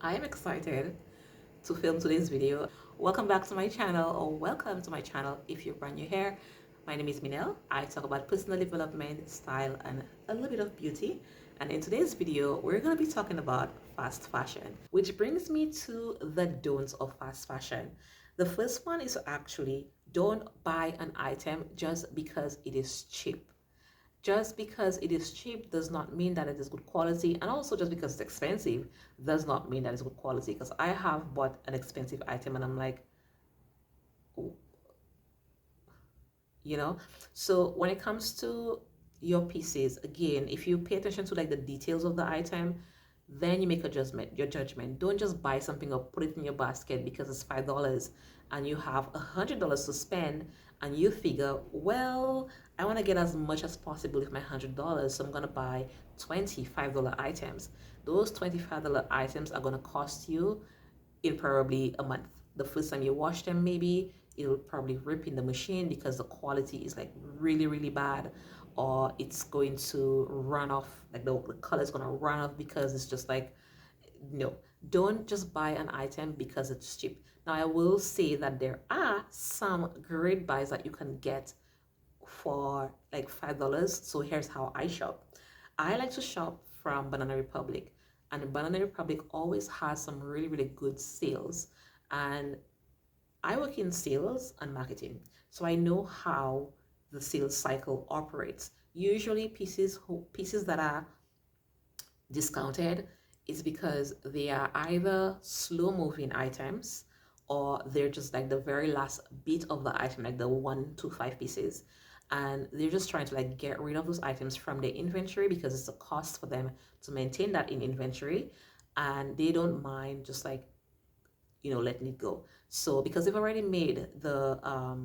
I am excited to film today's video. Welcome back to my channel, or welcome to my channel if you're brand new here. My name is Minel. I talk about personal development, style, and a little bit of beauty. And in today's video, we're going to be talking about fast fashion, which brings me to the don'ts of fast fashion. The first one is actually don't buy an item just because it is cheap. Just because it is cheap does not mean that it is good quality, and also just because it's expensive does not mean that it's good quality. Because I have bought an expensive item and I'm like, "Oh," you know. So when it comes to your pieces, again, if you pay attention to like the details of the item, then you make a judgment. Your judgment. Don't just buy something or put it in your basket because it's $5 and you have $100 to spend, and you figure, well, I want to get as much as possible with my $100, so I'm gonna buy $25 items. Those $25 items are gonna cost you in probably a month. The first time you wash them, maybe it'll probably rip in the machine because the quality is like really, really bad, or it's going to run off, like the color is going to run off because it's just like, no, don't just buy an item because it's cheap. Now, I will say that there are some great buys that you can get for like $5. So here's how I shop. I like to shop from Banana Republic, and Banana Republic always has some really, really good sales. And I work in sales and marketing, so I know how the sales cycle operates. Usually, pieces that are discounted is because they are either slow moving items, or they're just like the very last bit of the item, like the 1 to 5 pieces, and they're just trying to like get rid of those items from their inventory because it's a cost for them to maintain that in inventory, and they don't mind just like, letting it go. So because they've already made the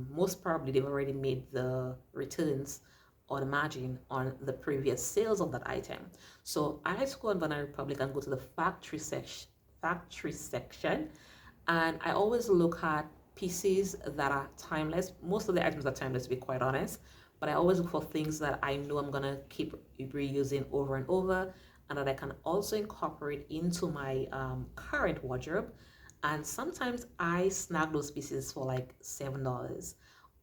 most probably they've already made the returns or the margin on the previous sales of that item. So I like to go on Banana Republic and go to the factory section, and I always look at pieces that are timeless. Most of the items are timeless, to be quite honest, but I always look for things that I know I'm gonna keep reusing over and over, and that I can also incorporate into my current wardrobe. And sometimes I snag those pieces for like $7.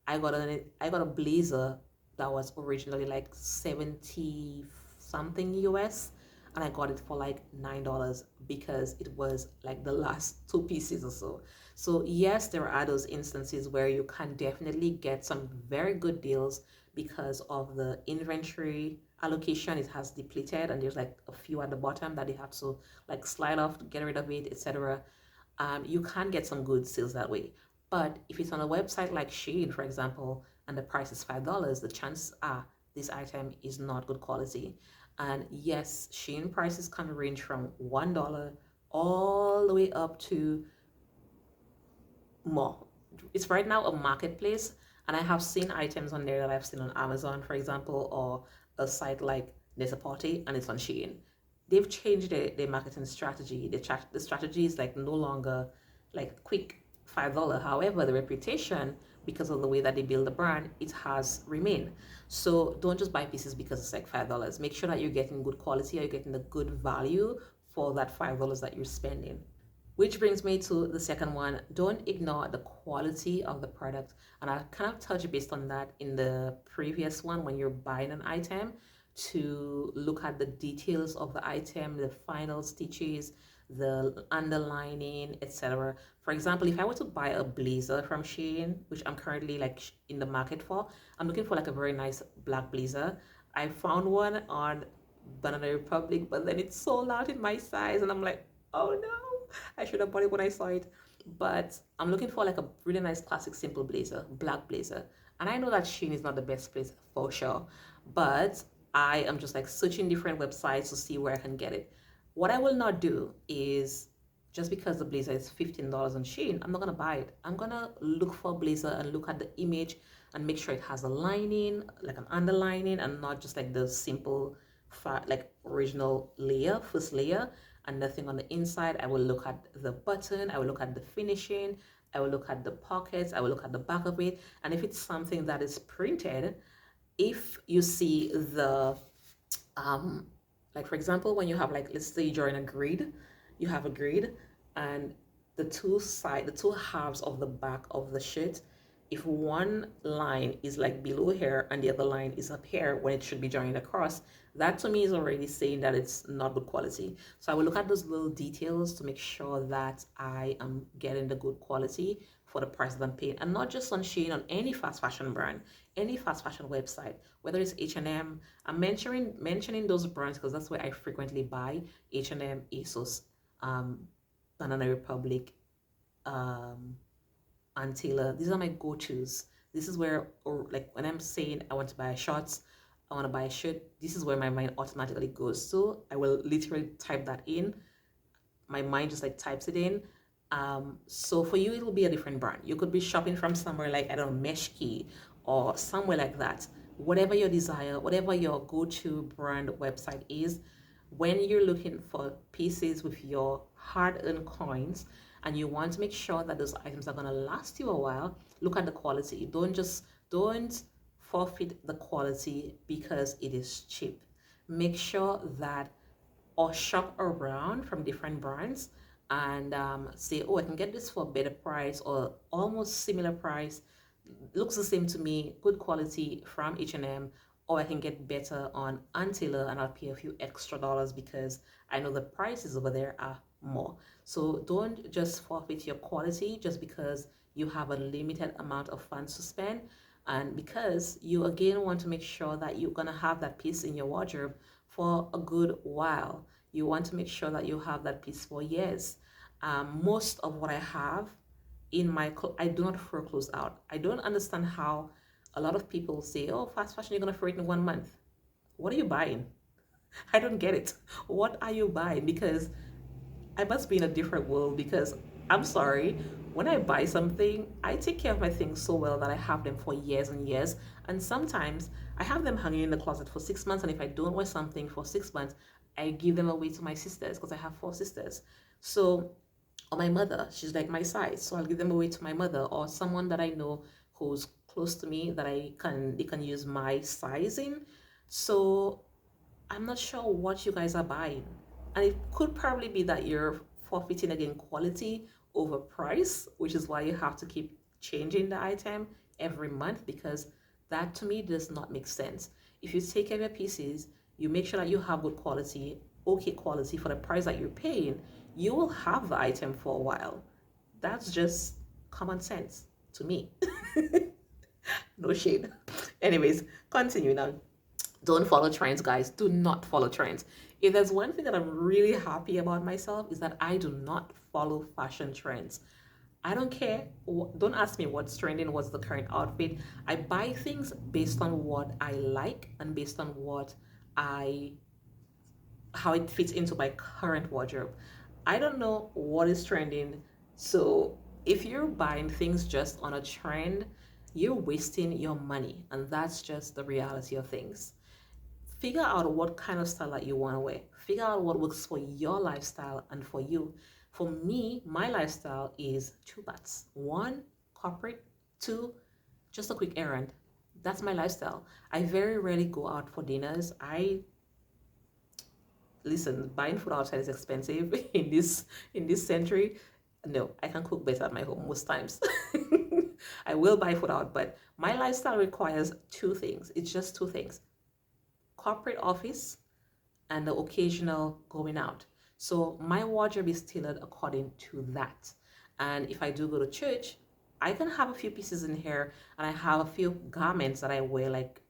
I got a blazer that was originally like 70 something US, and I got it for like $9 because it was like the last 2 pieces or so. So yes, there are those instances where you can definitely get some very good deals because of the inventory allocation. It has depleted and there's like a few at the bottom that they have to like slide off to get rid of it, etc. You can get some good sales that way. But if it's on a website like Shein, for example, and the price is $5, the chances are this item is not good quality. And yes, Shein prices can range from $1 all the way up to more. It's right now a marketplace, and I have seen items on there that I've seen on Amazon, for example, or a site like Party, and it's on Shein. They've changed their marketing strategy. The strategy is like no longer like quick $5. However, the reputation, because of the way that they build the brand, it has remained. So don't just buy pieces because it's like $5. Make sure that you're getting good quality, or you're getting the good value for that $5 that you're spending. Which brings me to the second one. Don't ignore the quality of the product. And I kind of touched based on that in the previous one when you're buying an item, to look at the details of the item, the final stitches, the underlining, etc. For example, if I were to buy a blazer from Shein, which I'm currently like in the market for, I'm looking for like a very nice black blazer. I found one on Banana Republic, but then it's sold out in my size, and I'm like, oh no, I should have bought it when I saw it. But I'm looking for like a really nice classic simple blazer, black blazer. And I know that Shein is not the best place for sure, but I am just like searching different websites to see where I can get it. What I will not do is, just because the blazer is $15 on Shein, I'm not gonna buy it. I'm gonna look for a blazer and look at the image and make sure it has a lining, like an underlining, and not just like the simple, like original layer, first layer, and nothing on the inside. I will look at the button, I will look at the finishing, I will look at the pockets, I will look at the back of it. And if it's something that is printed, if you see the like for example, when you have like, let's say you're in a grid, you have a grid, and the two halves of the back of the shirt, if one line is like below here and the other line is up here when it should be joined across, that to me is already saying that it's not good quality. So I will look at those little details to make sure that I am getting the good quality for the price that I'm paying, and not just on Shein, on any fast fashion brand, any fast fashion website, whether it's H&M. I'm mentioning those brands because that's where I frequently buy: H&M, ASOS, um, Banana Republic, um, and Taylor. These are my go-tos. This is where, or like when I'm saying I want to buy shorts, I want to buy a shirt, this is where my mind automatically goes. So I will literally type that in. My mind just like types it in. So for you, it'll be a different brand. You could be shopping from somewhere like, I don't know, Meshki or somewhere like that. Whatever your desire, whatever your go-to brand website is, when you're looking for pieces with your hard-earned coins and you want to make sure that those items are going to last you a while, look at the quality. Don't forfeit the quality because it is cheap. Make sure that, or shop around from different brands and say, oh, I can get this for a better price or almost similar price, looks the same to me, good quality from H&M, or I can get better on Taylor and I'll pay a few extra dollars because I know the prices over there are more. So don't just forfeit your quality just because you have a limited amount of funds to spend, and because you again want to make sure that you're going to have that piece in your wardrobe for a good while. You want to make sure that you have that piece for years. Most of what I have in my I do not throw clothes out. I don't understand how a lot of people say, oh, fast fashion, you're going to throw it in 1 month. What are you buying? I don't get it. What are you buying? Because I must be in a different world, because I'm sorry, when I buy something, I take care of my things so well that I have them for years and years. And sometimes I have them hanging in the closet for 6 months. And if I don't wear something for 6 months, I give them away to my sisters because I have 4 sisters. So, or my mother, she's like my size. So I'll give them away to my mother or someone that I know who's close to me that they can use my sizing. So I'm not sure what you guys are buying. And it could probably be that you're forfeiting again quality over price, which is why you have to keep changing the item every month, because that to me does not make sense. If you take care of your pieces, you make sure that you have good quality, okay quality for the price that you're paying, you will have the item for a while. That's just common sense to me. No shade. Anyways, continue now. Don't follow trends, guys. Do not follow trends. If there's one thing that I'm really happy about myself, is that I do not follow fashion trends. I don't care. Don't ask me what's trending, what's the current outfit. I buy things based on what I like and based on what I how it fits into my current wardrobe. I don't know what is trending. So if you're buying things just on a trend, you're wasting your money. And that's just the reality of things. Figure out what kind of style that you want to wear. Figure out what works for your lifestyle and for you. For me, my lifestyle is two parts: one, corporate; two, just a quick errand. That's my lifestyle. I very rarely go out for dinners. I Listen, buying food outside is expensive in this century. No, I can cook better at my home most times. I will buy food out, but my lifestyle requires two things. It's just two things: corporate office and the occasional going out. So my wardrobe is tailored according to that. And if I do go to church, I can have a few pieces in here, and I have a few garments that I wear, like,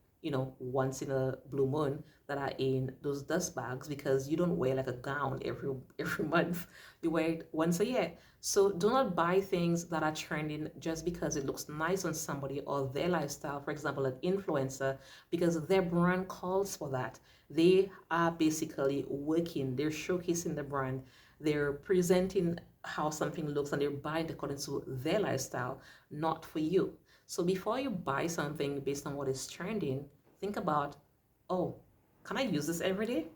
once in a blue moon, that are in those dust bags, because you don't wear like a gown every month. You wear it once a year. So do not buy things that are trending just because it looks nice on somebody or their lifestyle. For example, an influencer, because their brand calls for that. They are basically working, they're showcasing the brand, they're presenting how something looks, and they're buying according to their lifestyle, not for you. So before you buy something based on what is trending, think about, oh, can I use this every day?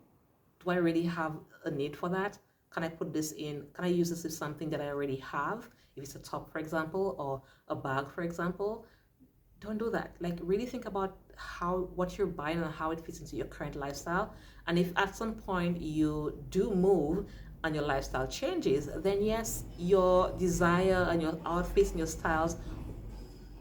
Do I really have a need for that? Can I put this in? Can I use this with something that I already have? If it's a top, for example, or a bag, for example, don't do that. Like, really think about what you're buying and how it fits into your current lifestyle. And if at some point you do move, and your lifestyle changes, then yes, your desire and your outfits and your styles,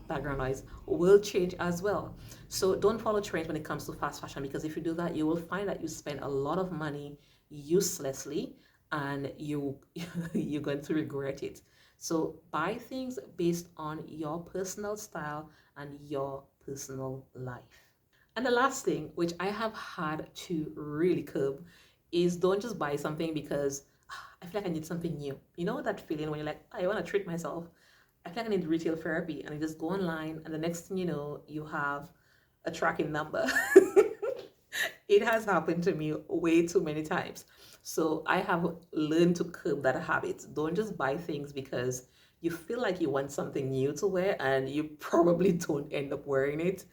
background noise, will change as well. So don't follow trends when it comes to fast fashion, because if you do that, you will find that you spend a lot of money uselessly, and you're going to regret it. So buy things based on your personal style and your personal life. And the last thing, which I have had to really curb, is don't just buy something because I feel like I need something new. You know that feeling when you're like, I want to treat myself. I feel like I need retail therapy. And you just go online, and the next thing you know, you have a tracking number. It has happened to me way too many times. So I have learned to curb that habit. Don't just buy things because you feel like you want something new to wear and you probably don't end up wearing it,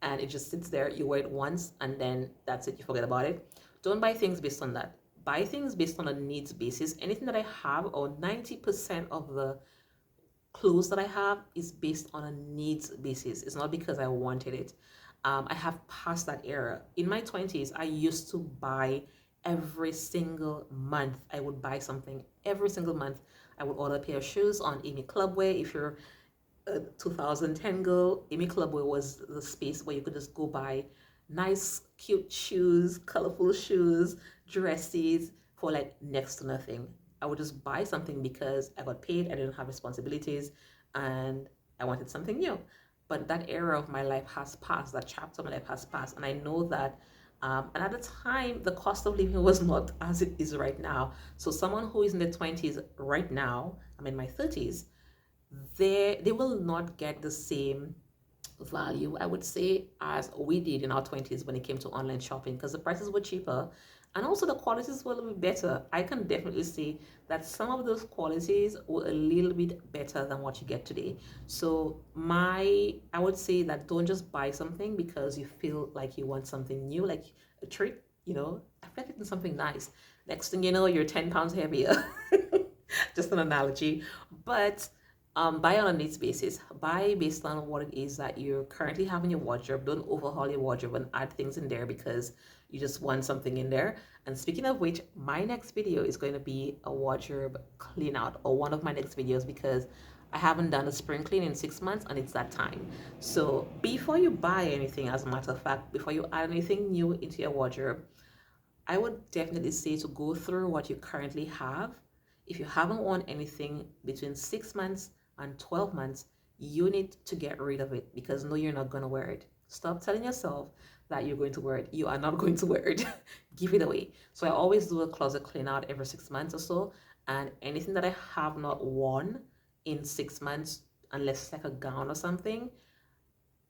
and it just sits there. You wear it once and then that's it, you forget about it. Don't buy things based on that. Buy things based on a needs basis. Anything that I have, or 90% of the clothes that I have, is based on a needs basis. It's not because I wanted it. I have passed that era. In my 20s, I used to buy every single month. I would buy something every single month. I would order a pair of shoes on Amy Clubway. If you're a 2010 girl, Amy Clubway was the space where you could just go buy nice, cute shoes, colorful shoes, dresses for like next to nothing. I would just buy something because I got paid, I didn't have responsibilities, and I wanted something new. But that era of my life has passed, that chapter of my life has passed, and I know that. And at the time, the cost of living was not as it is right now. So, someone who is in the 20s right now, I'm in my 30s, they will not get the same value, I would say, as we did in our 20s when it came to online shopping, because the prices were cheaper and also the qualities were a little bit better. I can definitely say that some of those qualities were a little bit better than what you get today. So I would say that don't just buy something because you feel like you want something new, like a treat, I feel like it's something nice. Next thing you know, you're 10 pounds heavier. Just an analogy. But buy on a needs basis. Buy based on what it is that you currently have in your wardrobe. Don't overhaul your wardrobe and add things in there because you just want something in there. And speaking of which, my next video is going to be a wardrobe clean out, or one of my next videos, because I haven't done a spring clean in 6 months and it's that time. So before you buy anything, as a matter of fact, before you add anything new into your wardrobe, I would definitely say to go through what you currently have. If you haven't worn anything between 6 months and 12 months, you need to get rid of it, because no, you're not going to wear it. Stop telling yourself that you're going to wear it. You are not going to wear it. Give it away. So I always do a closet clean out every 6 months or so. And anything that I have not worn in 6 months, unless it's like a gown or something,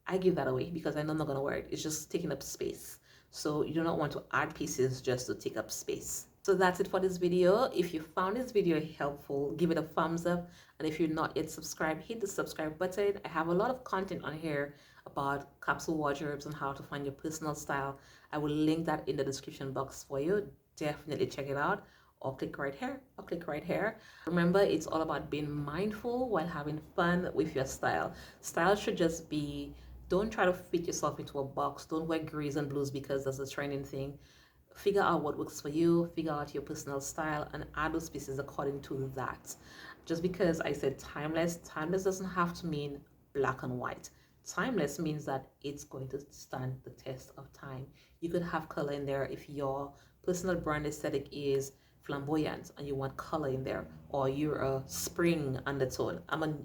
I give that away because I know I'm not going to wear it. It's just taking up space. So you do not want to add pieces just to take up space. So that's it for this video. If you found this video helpful, give it a thumbs up. And if you're not yet subscribed, hit the subscribe button. I have a lot of content on here about capsule wardrobes and how to find your personal style. I will link that in the description box for you. Definitely check it out, or click right here, or click right here. Remember, it's all about being mindful while having fun with your style. Style should just be, don't try to fit yourself into a box. Don't wear grays and blues because that's a trending thing. Figure out what works for you, figure out your personal style, and add those pieces according to that. Just because I said timeless, timeless doesn't have to mean black and white. Timeless means that it's going to stand the test of time. You could have color in there if your personal brand aesthetic is flamboyant and you want color in there, or you're a spring undertone.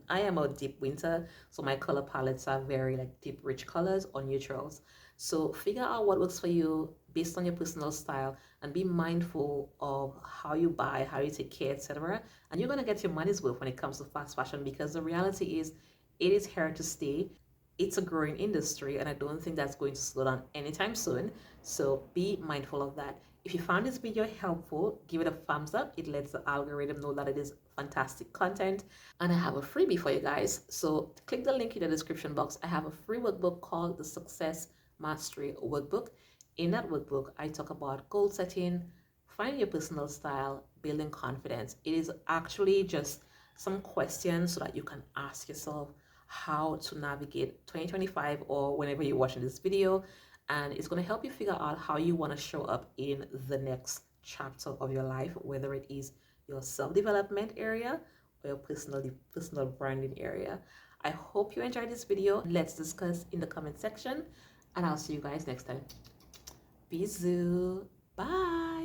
I am a deep winter, so my color palettes are very like deep rich colors or neutrals. So figure out what works for you based on your personal style, and be mindful of how you buy, how you take care, etc. And you're going to get your money's worth when it comes to fast fashion, because the reality is it is here to stay. It's a growing industry, and I don't think that's going to slow down anytime soon. So be mindful of that. If you found this video helpful, give it a thumbs up. It lets the algorithm know that it is fantastic content. And I have a freebie for you guys. So click the link in the description box. I have a free workbook called the Success Mastery Workbook. In that workbook, I talk about goal setting, finding your personal style, building confidence. It is actually just some questions so that you can ask yourself how to navigate 2025 or whenever you're watching this video. And it's going to help you figure out how you want to show up in the next chapter of your life, whether it is your self-development area or your personal branding area. I hope you enjoyed this video. Let's discuss in the comment section, and I'll see you guys next time. Bisous. Bye.